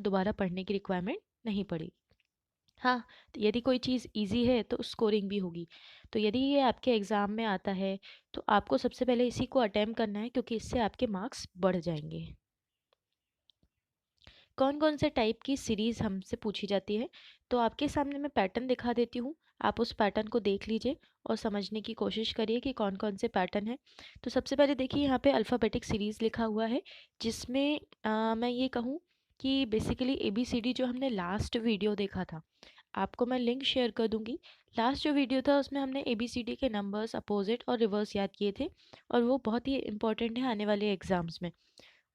दोबारा पढ़ने की रिक्वायरमेंट नहीं पड़ेगी। हाँ, तो यदि कोई चीज़ इजी है तो स्कोरिंग भी होगी। तो यदि ये आपके एग्ज़ाम में आता है तो आपको सबसे पहले इसी को अटेम्प्ट करना है, क्योंकि इससे आपके मार्क्स बढ़ जाएंगे। कौन कौन से टाइप की सीरीज़ हमसे पूछी जाती है, तो आपके सामने मैं पैटर्न दिखा देती हूँ। आप उस पैटर्न को देख लीजिए और समझने की कोशिश करिए कि कौन कौन से पैटर्न हैं। तो सबसे पहले देखिए, यहाँ पे अल्फ़ाबेटिक सीरीज़ लिखा हुआ है, जिसमें मैं ये कहूँ कि बेसिकली ABCD जो हमने लास्ट वीडियो देखा था, आपको मैं लिंक शेयर कर दूंगी। लास्ट जो वीडियो था उसमें हमने ABCD के नंबर्स अपोजिट और रिवर्स याद किए थे, और वो बहुत ही इंपॉर्टेंट है आने वाले एग्जाम्स में।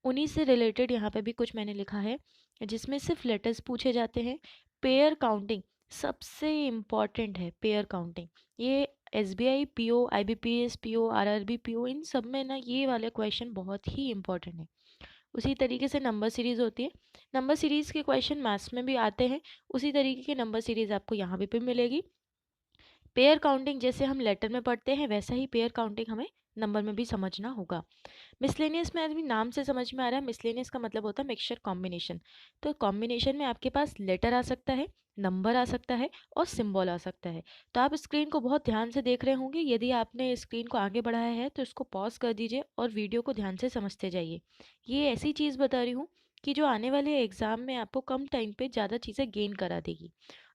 उन्हीं से रिलेटेड यहाँ पे भी कुछ मैंने लिखा है, जिसमें सिर्फ लेटर्स पूछे जाते हैं। पेयर काउंटिंग सबसे इम्पॉर्टेंट है, पेयर काउंटिंग। ये SBI PO, IBPS PO, RRB PO, इन सब में ना ये वाले क्वेश्चन बहुत ही इंपॉर्टेंट है। उसी तरीके से नंबर सीरीज होती है, नंबर सीरीज के क्वेश्चन मैथ्स में भी आते हैं, उसी तरीके की नंबर सीरीज आपको यहाँ भी मिलेगी। पेयर काउंटिंग जैसे हम लेटर में पढ़ते हैं, वैसा ही पेयर काउंटिंग हमें नंबर में भी समझना होगा। मिसलेनियस में अभी नाम से समझ में आ रहा है, मिसलेनियस का मतलब होता है मिक्सचर कॉम्बिनेशन। तो कॉम्बिनेशन में आपके पास लेटर आ सकता है, नंबर आ सकता है और सिंबल आ सकता है। तो आप स्क्रीन को बहुत ध्यान से देख रहे होंगे। यदि आपने स्क्रीन को आगे बढ़ाया है तो इसको पॉज कर दीजिए और वीडियो को ध्यान से समझते जाइए। ये ऐसी चीज़ बता रही हूँ कि जो आने वाले एग्जाम में आपको कम टाइम पे ज़्यादा चीज़ें गेन करा देगी।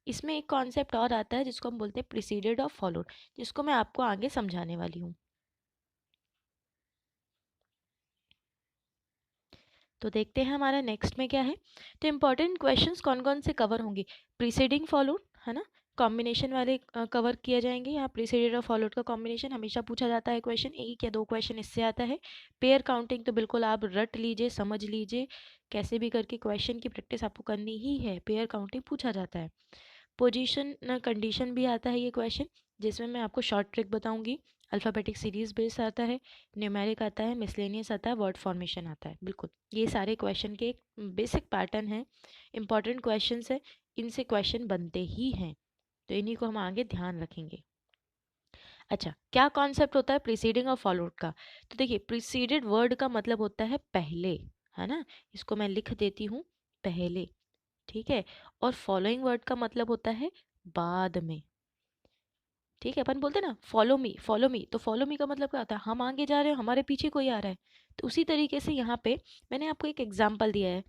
इसमें एक कॉन्सेप्ट और आता है जिसको हम बोलते हैं प्रिसीडेड और फॉलोड, जिसको मैं आपको आगे समझाने वाली हूँ। तो देखते हैं हमारा नेक्स्ट में क्या है। तो इम्पॉर्टेंट क्वेश्चंस कौन कौन से कवर होंगे, प्रीसीडिंग फॉलोड है ना, कॉम्बिनेशन वाले कवर किए जाएंगे। यहाँ प्रीसीडेड और फॉलोड का कॉम्बिनेशन हमेशा पूछा जाता है, क्वेश्चन एक या दो क्वेश्चन इससे आता है। पेयर काउंटिंग तो बिल्कुल आप रट लीजिए, समझ लीजिए, कैसे भी करके क्वेश्चन की प्रैक्टिस आपको करनी ही है, पेयर काउंटिंग पूछा जाता है। पोजीशन कंडीशन भी आता है ये क्वेश्चन, जिसमें मैं आपको शॉर्ट ट्रिक बताऊंगी। अल्फ़ाबेटिक सीरीज बेस आता है, न्यूमेरिक आता है, मिसलेनियस आता है, वर्ड फॉर्मेशन आता है। बिल्कुल ये सारे क्वेश्चन के एक बेसिक पैटर्न है, इंपॉर्टेंट क्वेश्चंस है, इनसे क्वेश्चन बनते ही हैं, तो इन्हीं को हम आगे ध्यान रखेंगे। अच्छा, क्या कॉन्सेप्ट होता है प्रीसीडिंग और फॉलोड का। तो देखिए, प्रीसीडेड वर्ड का मतलब होता है पहले, है ना, इसको मैं लिख देती हूँ, पहले, ठीक है। और फॉलोइंग वर्ड का मतलब होता है बाद में, ठीक है। अपन बोलते हैं ना फॉलो मी, फॉलो मी, तो फॉलो मी का मतलब क्या होता है, हम आगे जा रहे हैं, हमारे पीछे कोई आ रहा है। तो उसी तरीके से यहाँ पे मैंने आपको एक एग्जाम्पल दिया है।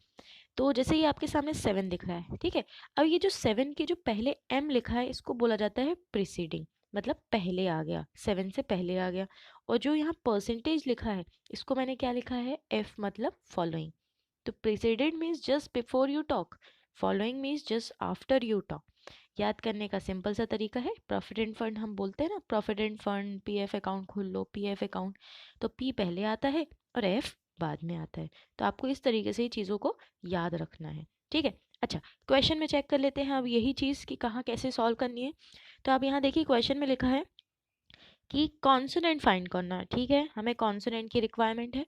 तो जैसे ये आपके सामने 7 दिख रहा है, ठीक है। अब ये जो 7 के जो पहले M लिखा है, इसको बोला जाता है प्रीसीडिंग, मतलब पहले आ गया, 7 से पहले आ गया। और जो यहाँ परसेंटेज लिखा है, इसको मैंने क्या लिखा है, F, मतलब फॉलोइंग। तो preceded means just before you talk, following means just after you talk. याद करने का सिंपल सा तरीका है, प्रोविडेंट फंड हम बोलते हैं ना, प्रोविडेंट फंड, PF अकाउंट खोल लो, PF अकाउंट, तो P पहले आता है और F बाद में आता है। तो आपको इस तरीके से ही चीज़ों को याद रखना है, ठीक है। अच्छा, क्वेश्चन में चेक कर लेते हैं अब यही चीज़ कि कहाँ कैसे सॉल्व करनी है। तो आप यहाँ देखिए, क्वेश्चन में लिखा है कि कॉन्सोनेंट फाइंड करना है, ठीक है, हमें कॉन्सोनेंट की रिक्वायरमेंट है।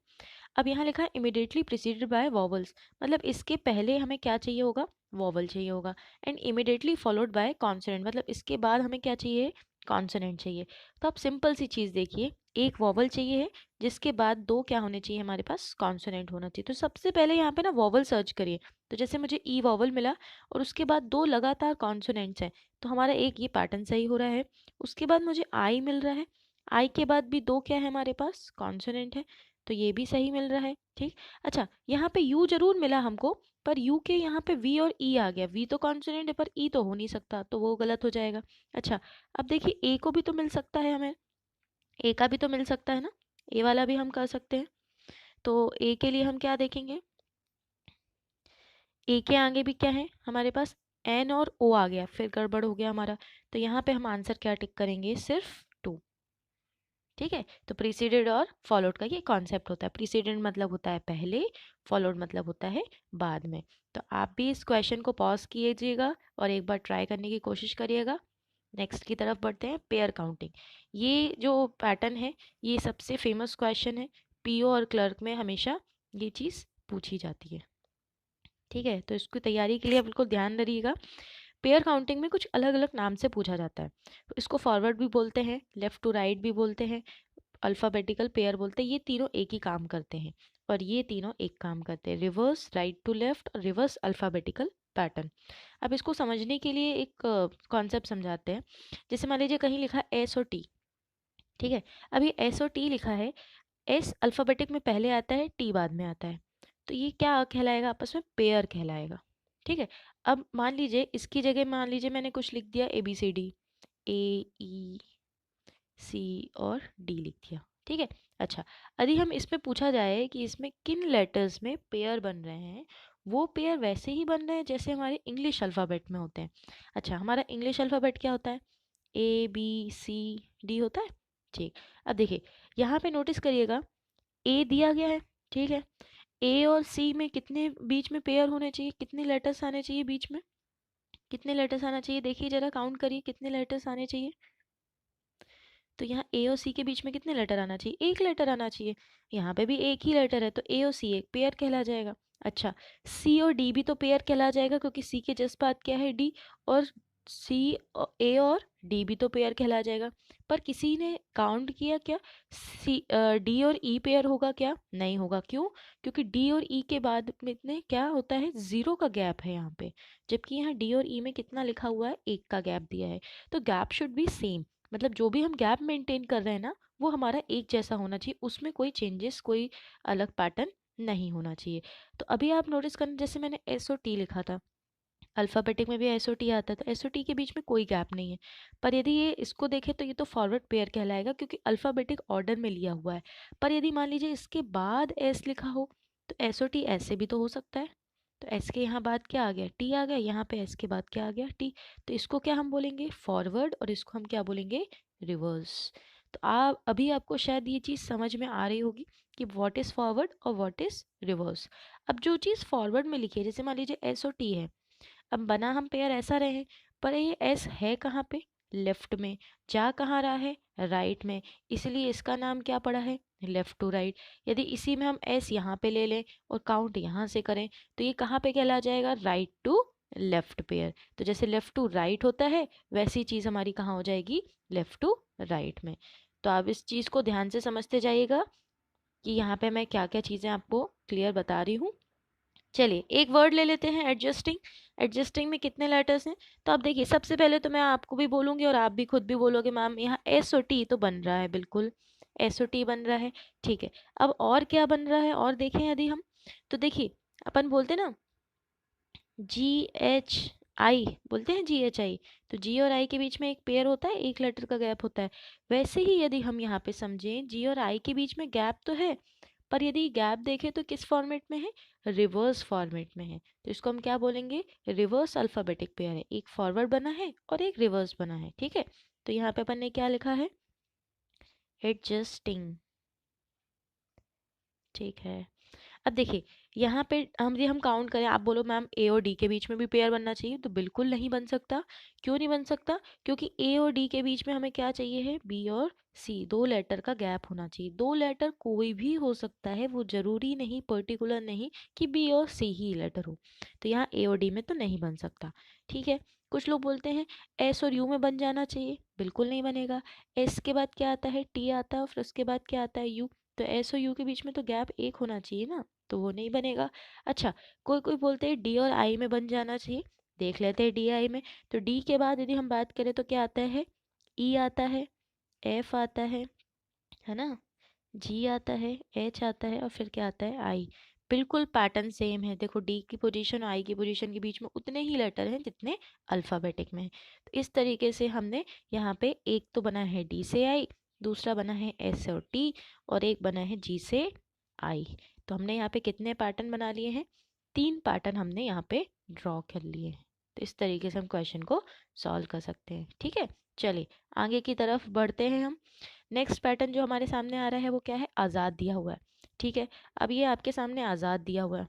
अब यहाँ लिखा है इमिडिएटली प्रिसीडेड बाय वॉवल्स, मतलब इसके पहले हमें क्या चाहिए होगा, वॉवल चाहिए होगा। And immediately followed by consonant, मतलब इसके बाद हमें क्या चाहिए, कॉन्सोनेंट चाहिए। तो आप सिंपल सी चीज़ देखिए, एक वॉवल चाहिए है, जिसके बाद दो क्या होने चाहिए, हमारे पास कॉन्सोनेंट होना चाहिए। तो सबसे पहले यहाँ पे ना वॉवल सर्च करिए। तो जैसे मुझे ई वॉवल मिला और उसके बाद दो लगातार कॉन्सोनेंट्स हैं, तो हमारा एक ये पैटर्न सही हो रहा है। उसके बाद मुझे आई मिल रहा है, आई के बाद भी दो क्या है हमारे पास, कॉन्सोनेंट है, तो ये भी सही मिल रहा है, ठीक। अच्छा, यहाँ पे यू जरूर मिला हमको, पर यू के यहाँ पे वी और ई आ गया, वी तो कॉन्सोनेंट है पर ई तो हो नहीं सकता, तो वो गलत हो जाएगा। अच्छा, अब देखिए ए को भी तो मिल सकता है हमें, ए का भी तो मिल सकता है ना, ए वाला भी हम कर सकते हैं। तो ए के लिए हम क्या देखेंगे, ए के आगे भी क्या है हमारे पास, एन और ओ आ गया, फिर गड़बड़ हो गया हमारा। तो यहाँ पे हम आंसर क्या टिक करेंगे, सिर्फ 2, ठीक है। तो प्रीसीडेड और फॉलोड का ये कॉन्सेप्ट होता है, प्रीसीडेड मतलब होता है पहले, फॉलोड मतलब होता है बाद में। तो आप भी इस क्वेश्चन को पॉज कीजिएगा और एक बार ट्राई करने की कोशिश करिएगा। नेक्स्ट की तरफ बढ़ते हैं, पेयर काउंटिंग। ये जो पैटर्न है, ये सबसे फेमस क्वेश्चन है, PO और क्लर्क में हमेशा ये चीज़ पूछी जाती है, ठीक है। तो इसकी तैयारी के लिए बिल्कुल ध्यान रखिएगा। पेयर काउंटिंग में कुछ अलग अलग नाम से पूछा जाता है, तो इसको फॉरवर्ड भी बोलते हैं, लेफ्ट टू राइट भी बोलते हैं, अल्फ़ाबेटिकल पेयर बोलते हैं, ये तीनों एक ही काम करते हैं। और ये तीनों एक काम करते हैं, रिवर्स राइट टू लेफ्ट और रिवर्स अल्फ़ाबेटिकल पैटर्न। अब इसको समझने के लिए एक कॉन्सेप्ट समझाते हैं। जैसे मान लीजिए कहीं लिखा एस और टी, ठीक है। अब ये एस और टी लिखा है, एस अल्फ़ाबेटिक में पहले आता है, टी बाद में आता है, तो ये क्या कहलाएगा, आपस में पेयर कहलाएगा, ठीक है। अब मान लीजिए इसकी जगह मान लीजिए मैंने कुछ लिख दिया ए बी सी डी, ए ई सी और डी लिख दिया, ठीक है। अच्छा, यदि हम इसमें पूछा जाए कि इसमें किन लेटर्स में पेयर बन रहे हैं, वो पेयर वैसे ही बन रहे हैं जैसे हमारे इंग्लिश अल्फ़ाबेट में होते हैं। अच्छा, हमारा इंग्लिश अल्फ़ाबेट क्या होता है, ए बी सी डी होता है, ठीक। अब देखिए यहाँ पे नोटिस करिएगा, ए दिया गया है, ठीक है। ए और सी में कितने बीच में पेयर होने चाहिए, कितने लेटर्स आने चाहिए बीच में, कितने लेटर्स आना चाहिए, देखिए जरा काउंट करिए कितने लेटर्स आने चाहिए। तो यहाँ ए और सी के बीच में कितने लेटर आना चाहिए, एक लेटर आना चाहिए। यहाँ पे भी एक ही लेटर है, तो ए और सी एक पेयर कहला जाएगा। अच्छा, सी और डी भी तो पेयर कहला जाएगा, क्योंकि सी के जस्ट बाद क्या है, डी, और सी ए और डी भी तो पेयर कहला जाएगा। पर किसी ने काउंट किया क्या, सी डी और ई पेयर होगा क्या, नहीं होगा। क्यों, क्योंकि डी और ई के बाद में इतने क्या होता है, ज़ीरो का गैप है यहाँ पे, जबकि यहाँ डी और ई में कितना लिखा हुआ है, एक का गैप दिया है। तो गैप शुड बी सेम, मतलब जो भी हम गैप मेंटेन कर रहे हैं ना, वो हमारा एक जैसा होना चाहिए, उसमें कोई चेंजेस, कोई अलग पैटर्न नहीं होना चाहिए। तो अभी आप नोटिस करना, जैसे मैंने एस ओ टी लिखा था, अल्फ़ाबेटिक में भी एस ओ टी आता है, तो एस ओ टी के बीच में कोई गैप नहीं है। पर यदि ये इसको देखें तो ये तो फॉरवर्ड पेयर कहलाएगा, क्योंकि अल्फ़ाबेटिक ऑर्डर में लिया हुआ है। पर यदि मान लीजिए इसके बाद एस लिखा हो, तो एस ओ टी ऐसे भी तो हो सकता है। तो एस के यहाँ बाद क्या आ गया, टी आ गया, यहाँ पे एस के बाद क्या आ गया, टी। तो इसको क्या हम बोलेंगे, फॉरवर्ड, और इसको हम क्या बोलेंगे, रिवर्स। तो आप अभी आपको शायद ये चीज़ समझ में आ रही होगी कि व्हाट इज़ फॉरवर्ड और व्हाट इज़ रिवर्स। अब जो चीज़ फॉरवर्ड में लिखी है, जैसे मान लीजिए एस और टी है, अब बना हम पेयर ऐसा रहे हैं, पर ये एस है कहाँ पे, लेफ्ट में, जा कहाँ रहा है, राइट में, इसलिए इसका नाम क्या पड़ा है, लेफ्ट टू राइट। यदि इसी में हम एस यहाँ पे ले लें और काउंट यहाँ से करें, तो ये कहाँ पे कहला जाएगा, राइट टू लेफ्ट पेयर। तो जैसे लेफ्ट टू राइट होता है, वैसी चीज़ हमारी कहाँ हो जाएगी, लेफ्ट टू राइट में। तो आप इस चीज़ को ध्यान से समझते जाइएगा कि यहाँ पे मैं क्या क्या चीज़ें आपको क्लियर बता रही हूँ। चलिए एक वर्ड ले लेते हैं, एडजस्टिंग। एडजस्टिंग में कितने लेटर्स हैं, तो आप देखिए सबसे पहले तो मैं आपको भी बोलूँगी और आप भी खुद भी बोलोगे, मैम यहाँ एस ओ टी तो बन रहा है, बिल्कुल एस ओ टी बन रहा है, ठीक है। अब और क्या बन रहा है, और देखें यदि हम, तो देखिए अपन बोलते ना जी एच आई, बोलते हैं जी एच आई, तो जी और आई के बीच में एक पेयर होता है, एक लेटर का गैप होता है। वैसे ही यदि हम यहाँ पे समझें, जी और आई के बीच में गैप तो है, पर यदि गैप देखें तो किस फॉर्मेट में है, रिवर्स फॉर्मेट में है। तो इसको हम क्या बोलेंगे, रिवर्स अल्फ़ाबेटिक पेयर है, एक फॉरवर्ड बना है और एक रिवर्स बना है, ठीक है। तो यहाँ पे अपन ने क्या लिखा है, एडजस्टिंग, ठीक है। अब देखिए यहाँ पे हम काउंट करें, आप बोलो मैम ए और डी के बीच में भी पेयर बनना चाहिए, तो बिल्कुल नहीं बन सकता। क्यों नहीं बन सकता, क्योंकि ए और डी के बीच में हमें क्या चाहिए है, बी और सी, दो लेटर का गैप होना चाहिए। दो लेटर कोई भी हो सकता है, वो जरूरी नहीं, पर्टिकुलर नहीं कि बी और सी ही लेटर हो। तो यहाँ ए और डी में तो नहीं बन सकता, ठीक है। कुछ लोग बोलते हैं एस और यू में बन जाना चाहिए, बिल्कुल नहीं बनेगा। एस के बाद क्या आता है, टी आता है, और फिर उसके बाद क्या आता है, यू। तो एस और यू के बीच में तो गैप एक होना चाहिए ना, तो वो नहीं बनेगा। अच्छा, कोई कोई बोलते हैं डी और आई में बन जाना चाहिए, देख लेते हैं डी आई में। तो डी के बाद यदि हम बात करें तो क्या आता है, ई आता है, एफ आता है ना, जी आता है, एच आता है, और फिर क्या आता है, आई। बिल्कुल पैटर्न सेम है, देखो डी की पोजीशन और आई की पोजीशन के बीच में उतने ही लेटर हैं जितने अल्फ़ाबेटिक में हैं। तो इस तरीके से हमने यहाँ पे एक तो बना है डी से आई, दूसरा बना है एस और टी, और एक बना है जी से आई। तो हमने यहाँ पे कितने पैटर्न बना लिए हैं, 3 पैटर्न हमने यहाँ पे ड्रॉ कर लिए हैं। तो इस तरीके से हम क्वेश्चन को सॉल्व कर सकते हैं, ठीक है। चलिए आगे की तरफ बढ़ते हैं हम। नेक्स्ट पैटर्न जो हमारे सामने आ रहा है वो क्या है, आज़ाद दिया हुआ है, ठीक है। अब ये आपके सामने आज़ाद दिया हुआ है।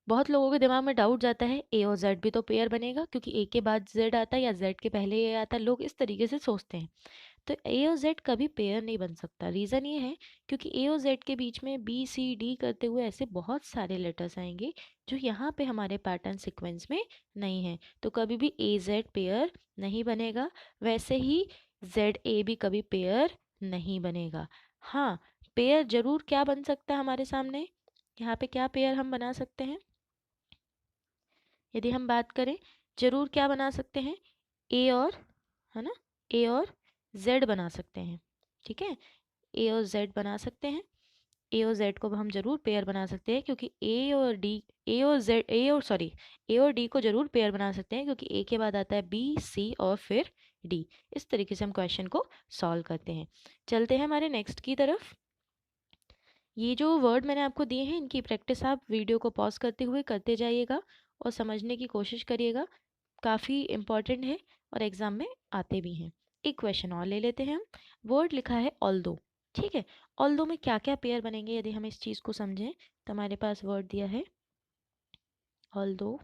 बहुत लोगों के दिमाग में डाउट जाता है ए और जेड भी तो पेयर बनेगा, क्योंकि ए के बाद जेड आता है या जेड के पहले ए आता है, लोग इस तरीके से सोचते हैं। तो ए और जेड कभी पेयर नहीं बन सकता। रीज़न ये है क्योंकि ए और जेड के बीच में बी सी डी करते हुए ऐसे बहुत सारे लेटर्स आएंगे जो यहाँ पे हमारे पैटर्न सीक्वेंस में नहीं है, तो कभी भी ए जेड पेयर नहीं बनेगा। वैसे ही जेड ए भी कभी पेयर नहीं बनेगा। हाँ, पेयर जरूर क्या बन सकता है हमारे सामने, यहाँ पे क्या पेयर हम बना सकते हैं, यदि हम बात करें जरूर क्या बना सकते हैं, ए और, है ना, ए और जेड बना सकते हैं, ठीक है, ए और जेड बना सकते हैं। ए और जेड को हम जरूर पेयर बना सकते हैं क्योंकि ए और डी, ए और जेड, ए और डी को जरूर पेयर बना सकते हैं क्योंकि ए के बाद आता है बी, सी और फिर डी। इस तरीके से हम क्वेश्चन को सॉल्व करते हैं। चलते हैं हमारे नेक्स्ट की तरफ। ये जो वर्ड मैंने आपको दिए हैं इनकी प्रैक्टिस आप वीडियो को पॉज करते हुए करते जाइएगा और समझने की कोशिश करिएगा, काफ़ी इम्पॉर्टेंट है और एग्जाम में आते भी हैं। एक क्वेश्चन और ले लेते हैं हम। वर्ड लिखा है ऑल्दो, ठीक है, ऑल्दो में क्या क्या पेयर बनेंगे यदि हम इस चीज़ को समझें तो हमारे पास वर्ड दिया है ऑल्दो।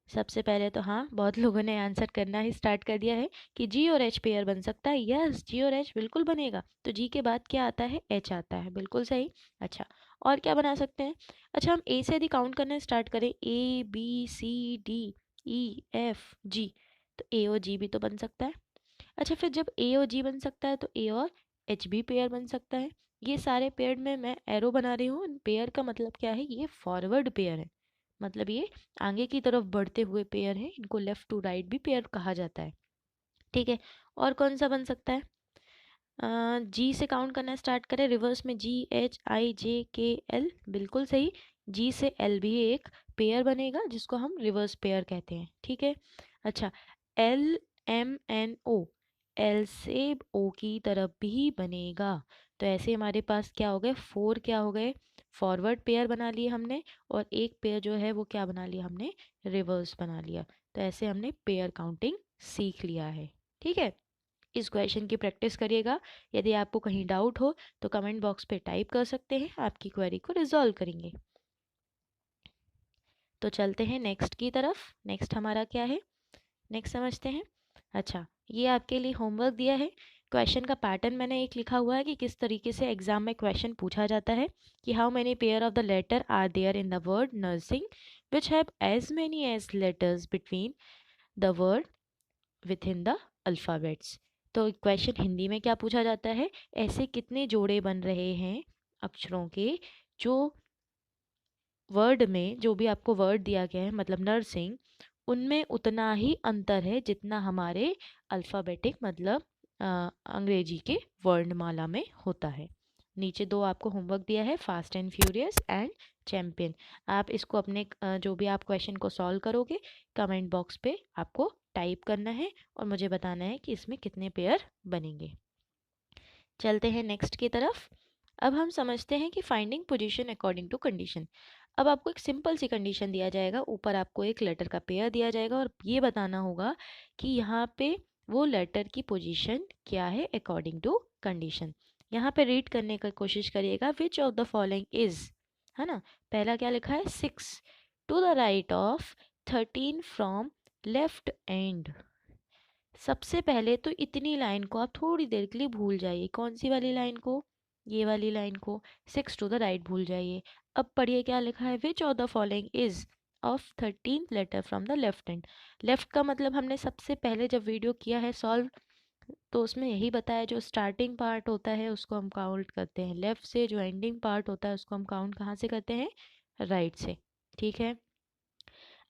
सबसे पहले तो हाँ, बहुत लोगों ने आंसर करना ही स्टार्ट कर दिया है कि जी और एच पेयर बन सकता है। यस, जी और एच बिल्कुल बनेगा। तो जी के बाद क्या आता है, एच आता है, बिल्कुल सही। अच्छा, और क्या बना सकते हैं, अच्छा हम ए से यदि काउंट करना स्टार्ट करें, A B C D E F G, तो ए और जी भी तो बन सकता है। अच्छा, फिर जब ए और जी बन सकता है तो ए और एच भी पेयर बन सकता है। ये सारे पेयर में मैं एरो बना रही हूँ। पेयर का मतलब क्या है, ये फॉरवर्ड पेयर है, मतलब ये आगे की तरफ बढ़ते हुए पेयर है, इनको लेफ्ट टू राइट भी पेयर कहा जाता है, ठीक है। और कौन सा बन सकता है, जी से काउंट करना स्टार्ट करें, रिवर्स में जी एच आई जे के एल, बिल्कुल सही। जी से एल भी एक पेयर बनेगा जिसको हम रिवर्स पेयर कहते हैं, ठीक है। अच्छा, L M N O, L से ओ की तरफ भी बनेगा। तो ऐसे हमारे पास क्या हो गए, 4 क्या हो गए, फॉरवर्ड पेयर बना लिए हमने, और एक पेयर जो है वो क्या बना लिया हमने, रिवर्स बना लिया। तो ऐसे हमने पेयर काउंटिंग सीख लिया है, ठीक है। इस क्वेश्चन की प्रैक्टिस करिएगा। यदि आपको कहीं डाउट हो तो कमेंट बॉक्स पे टाइप कर सकते हैं, आपकी क्वेरी को रिजॉल्व करेंगे। तो चलते हैं नेक्स्ट की तरफ। नेक्स्ट हमारा क्या है, नेक्स्ट समझते हैं। अच्छा, ये आपके लिए होमवर्क दिया है। क्वेश्चन का पैटर्न मैंने एक लिखा हुआ है कि किस तरीके से एग्जाम में क्वेश्चन पूछा जाता है, कि how many pair of the letter are there in the word nursing which have as many as letters between the word within the alphabets. तो क्वेश्चन हिंदी में क्या पूछा जाता है, ऐसे कितने जोड़े बन रहे हैं अक्षरों के, जो वर्ड में, जो भी आपको वर्ड दिया गया है मतलब नर्सिंग, उनमें उतना ही अंतर है जितना हमारे अल्फ़ाबेटिक मतलब अंग्रेजी के वर्णमाला में होता है। नीचे दो आपको होमवर्क दिया है, fast and furious and champion. आप इसको अपने जो भी आप क्वेश्चन को सॉल्व करोगे कमेंट बॉक्स पे आपको टाइप करना है और मुझे बताना है कि इसमें कितने पेयर बनेंगे। चलते हैं नेक्स्ट की तरफ। अब हम समझते हैं कि finding position according to condition. अब आपको एक सिंपल सी कंडीशन दिया जाएगा, ऊपर आपको एक लेटर का पेयर दिया जाएगा और ये बताना होगा कि यहाँ पे वो लेटर की पोजीशन क्या है अकॉर्डिंग टू कंडीशन। यहाँ पे रीड करने की कोशिश करिएगा, which of the following is, है ना। पहला क्या लिखा है, 6 to the right of 13 from left end. सबसे पहले तो इतनी लाइन को आप थोड़ी देर के लिए भूल जाइए। कौन सी वाली लाइन को, ये वाली लाइन को, 6 टू द राइट भूल जाइए। अब पढ़िए क्या लिखा है, which of the following is of 13th letter from the left end. Left का मतलब हमने सबसे पहले जब वीडियो किया है सॉल्व तो उसमें यही बताया, जो स्टार्टिंग पार्ट होता है उसको हम काउंट करते हैं लेफ्ट से, जो एंडिंग पार्ट होता है उसको हम काउंट कहाँ से करते हैं, राइट से, ठीक है।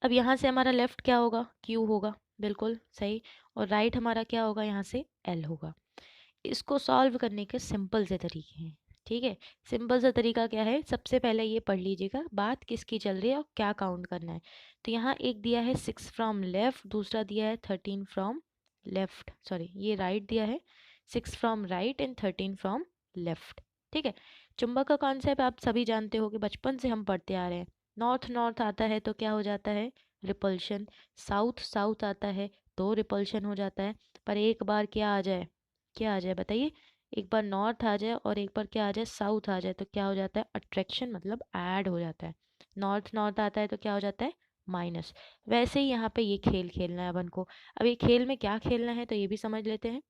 अब यहाँ से हमारा लेफ्ट क्या होगा, क्यू होगा, बिल्कुल सही। और राइट हमारा क्या होगा, यहाँ से एल होगा। इसको सॉल्व करने के सिंपल से तरीके हैं, ठीक है। सिंपल सा तरीका क्या है, सबसे पहले ये पढ़ लीजिएगा बात किसकी चल रही है और क्या काउंट करना है। तो यहाँ एक दिया है 6 फ्रॉम लेफ्ट, दूसरा दिया है 13 फ्रॉम लेफ्ट, सॉरी ये राइट दिया है, 6 from right and 13 from left, ठीक है। चुंबक का कॉन्सेप्ट आप सभी जानते हो कि बचपन से हम पढ़ते आ रहे हैं। नॉर्थ नॉर्थ आता है तो क्या हो जाता है, रिपल्शन। साउथ साउथ आता है तो रिपल्शन हो जाता है। पर एक बार क्या आ जाए, क्या आ जाए बताइए, एक बार नॉर्थ आ जाए और एक बार क्या आ जाए, साउथ आ जाए, तो क्या हो जाता है, अट्रैक्शन मतलब ऐड हो जाता है। नॉर्थ नॉर्थ आता है तो क्या हो जाता है, माइनस। वैसे ही यहाँ पे ये खेल खेलना है अपन को। अब ये खेल में क्या खेलना है तो ये भी समझ लेते हैं।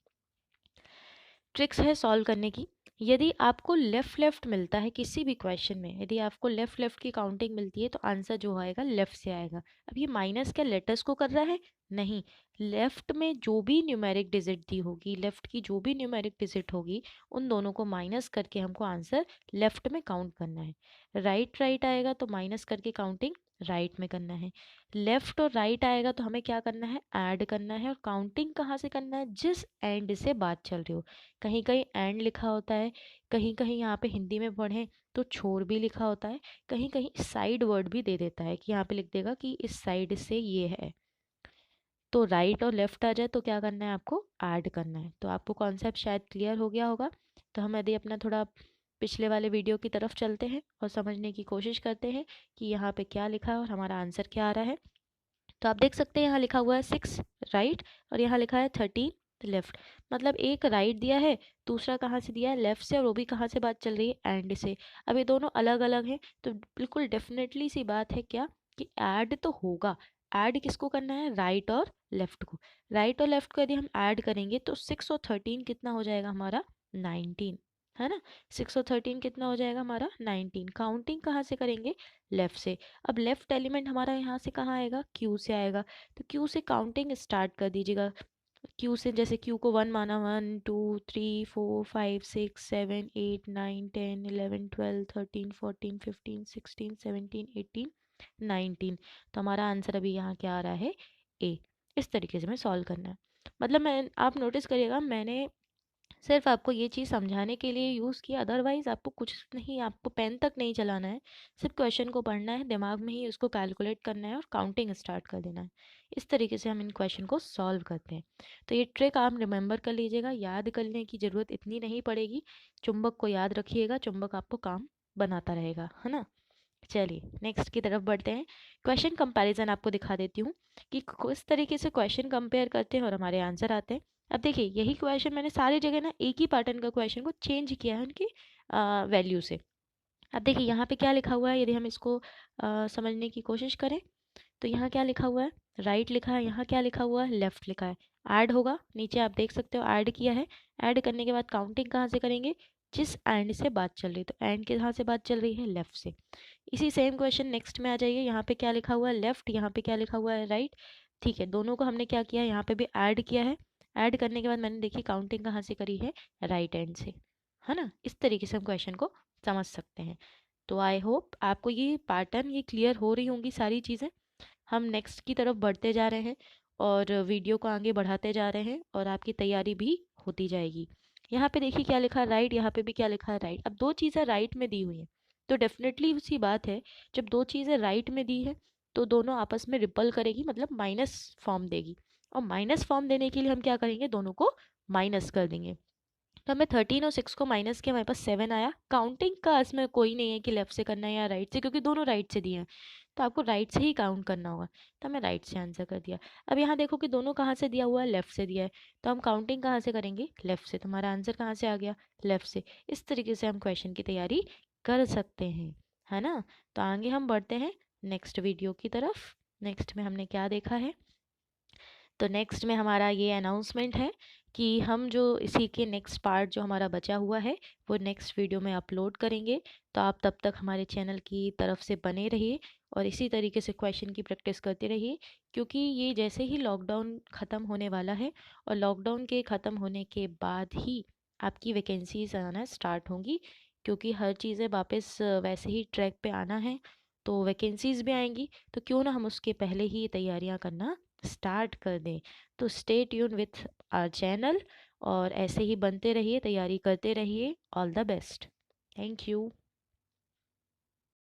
ट्रिक्स है सॉल्व करने की। यदि आपको लेफ़्ट लेफ़्ट मिलता है किसी भी क्वेश्चन में, यदि आपको लेफ़्ट लेफ़्ट की काउंटिंग मिलती है तो आंसर जो आएगा लेफ़्ट से आएगा। अब ये माइनस क्या लेटर्स को कर रहा है? नहीं, लेफ़्ट में जो भी न्यूमेरिक डिजिट दी होगी, लेफ़्ट की जो भी न्यूमेरिक डिजिट होगी, उन दोनों को माइनस करके हमको आंसर लेफ़्ट में काउंट करना है। राइट राइट आएगा तो माइनस करके काउंटिंग राइट में करना है। लेफ़्ट और राइट आएगा तो हमें क्या करना है? ऐड करना है। और काउंटिंग कहाँ से करना है? जिस एंड से बात चल रही हो। कहीं कहीं एंड लिखा होता है, कहीं कहीं यहाँ पे हिंदी में पढ़ें तो छोर भी लिखा होता है, कहीं कहीं साइड वर्ड भी दे देता है कि यहाँ पे लिख देगा कि इस साइड से ये है। तो राइट और लेफ्ट आ जाए तो क्या करना है? आपको ऐड करना है। तो आपको कॉन्सेप्ट शायद क्लियर हो गया होगा। तो हम यदि अपना थोड़ा पिछले वाले वीडियो की तरफ चलते हैं और समझने की कोशिश करते हैं कि यहाँ पे क्या लिखा है और हमारा आंसर क्या आ रहा है। तो आप देख सकते हैं यहाँ लिखा हुआ है 6 राइट और यहाँ लिखा है 13 लेफ्ट। मतलब एक राइट दिया है, दूसरा कहाँ से दिया है? लेफ्ट से, और वो भी कहाँ से बात चल रही है? एंड से। अब ये दोनों अलग अलग हैं तो बिल्कुल डेफिनेटली सी बात है क्या कि ऐड तो होगा। ऐड किसको करना है? राइट और लेफ्ट को। राइट और लेफ्ट को यदि हम ऐड करेंगे तो 6 और 13 कितना हो जाएगा हमारा? 19, है ना। 6 और 13 कितना हो जाएगा हमारा? 19। काउंटिंग कहाँ से करेंगे? लेफ्ट से। अब लेफ्ट एलिमेंट हमारा यहाँ से कहाँ आएगा? क्यू से आएगा। तो क्यू से काउंटिंग स्टार्ट कर दीजिएगा। क्यू से, जैसे क्यू को 1 माना, 1 2 3 4 5 6 7 8 9 10 11 12 13 14 15 16 17 18 19। तो हमारा आंसर अभी यहाँ क्या आ रहा है? ए। इस तरीके से हमें सॉल्व करना है। मतलब मैं, आप नोटिस करिएगा, मैंने सिर्फ आपको ये चीज़ समझाने के लिए यूज़ किया, अदरवाइज़ आपको कुछ नहीं, आपको पेन तक नहीं चलाना है। सिर्फ क्वेश्चन को पढ़ना है, दिमाग में ही उसको कैलकुलेट करना है और काउंटिंग स्टार्ट कर देना है। इस तरीके से हम इन क्वेश्चन को सॉल्व करते हैं। तो ये ट्रिक आप रिमेंबर कर लीजिएगा, याद करने की ज़रूरत इतनी नहीं पड़ेगी। चुंबक को याद रखिएगा, चुंबक आपको काम बनाता रहेगा, है ना। चलिए नेक्स्ट की तरफ बढ़ते हैं। क्वेश्चन कंपैरिजन आपको दिखा देती हूँ कि किस तरीके से क्वेश्चन कंपेयर करते हैं और हमारे आंसर आते हैं। अब देखिए, यही क्वेश्चन मैंने सारी जगह ना एक ही पैटर्न का क्वेश्चन को चेंज किया है उनकी वैल्यू से। अब देखिए यहाँ पे क्या लिखा हुआ है, यदि हम इसको समझने की कोशिश करें तो यहाँ क्या लिखा हुआ है? राइट लिखा है। यहाँ क्या लिखा हुआ है? लेफ्ट लिखा है। ऐड होगा, नीचे आप देख सकते हो ऐड किया है। ऐड करने के बाद काउंटिंग कहाँ से करेंगे? जिस एंड से बात चल रही है। तो एंड के कहाँ से बात चल रही है? लेफ्ट से। इसी सेम क्वेश्चन नेक्स्ट में आ जाइए। यहाँ पे क्या लिखा हुआ है? लेफ्ट। यहाँ पे क्या लिखा हुआ है? राइट। ठीक है, दोनों को हमने क्या किया? यहाँ पे भी ऐड किया है। ऐड करने के बाद मैंने देखी काउंटिंग कहाँ से करी है? राइट एंड से, है ना। इस तरीके से हम क्वेश्चन को समझ सकते हैं। तो आई होप आपको ये पैटर्न, ये क्लियर हो रही होंगी सारी चीज़ें। हम नेक्स्ट की तरफ बढ़ते जा रहे हैं और वीडियो को आगे बढ़ाते जा रहे हैं और आपकी तैयारी भी होती जाएगी। यहाँ पे देखिए क्या लिखा है? राइट। यहाँ पे भी क्या लिखा है? राइट। अब दो चीज़ें राइट में दी हुई हैं तो डेफिनेटली उसी बात है, जब दो चीज़ें राइट में दी है तो दोनों आपस में रिपल करेगी, मतलब माइनस फॉर्म देगी। और माइनस फॉर्म देने के लिए हम क्या करेंगे? दोनों को माइनस कर देंगे। तो हमें 13 और 6 को माइनस किया, हमारे पास 7 आया। काउंटिंग का इसमें कोई नहीं है कि लेफ्ट से करना है या राइट से, क्योंकि दोनों राइट से दिए हैं तो आपको राइट से ही काउंट करना होगा। तो हमें राइट से आंसर कर दिया। अब यहाँ देखो कि दोनों कहाँ से दिया हुआ है? लेफ्ट से दिया है। तो हम काउंटिंग कहाँ से करेंगे? लेफ्ट से। तो हमारा आंसर कहाँ से आ गया? लेफ्ट से। इस तरीके से हम क्वेश्चन की तैयारी कर सकते हैं, है ना। तो आगे हम बढ़ते हैं नेक्स्ट वीडियो की तरफ। नेक्स्ट में हमने क्या देखा है? तो नेक्स्ट में हमारा ये अनाउंसमेंट है कि हम जो इसी के नेक्स्ट पार्ट जो हमारा बचा हुआ है वो नेक्स्ट वीडियो में अपलोड करेंगे। तो आप तब तक हमारे चैनल की तरफ से बने रहिए और इसी तरीके से क्वेश्चन की प्रैक्टिस करते रहिए, क्योंकि ये जैसे ही लॉकडाउन ख़त्म होने वाला है और लॉकडाउन के ख़त्म होने के बाद ही आपकी वैकेंसीज आना स्टार्ट होंगी, क्योंकि हर चीज़ें वापस वैसे ही ट्रैक पे आना है तो वैकेंसीज भी आएंगी। तो क्यों ना हम उसके पहले ही तैयारियां करना स्टार्ट कर दें। तो stay tune with our channel और ऐसे ही बनते रहिए, तैयारी करते रहिए। All the best. Thank you.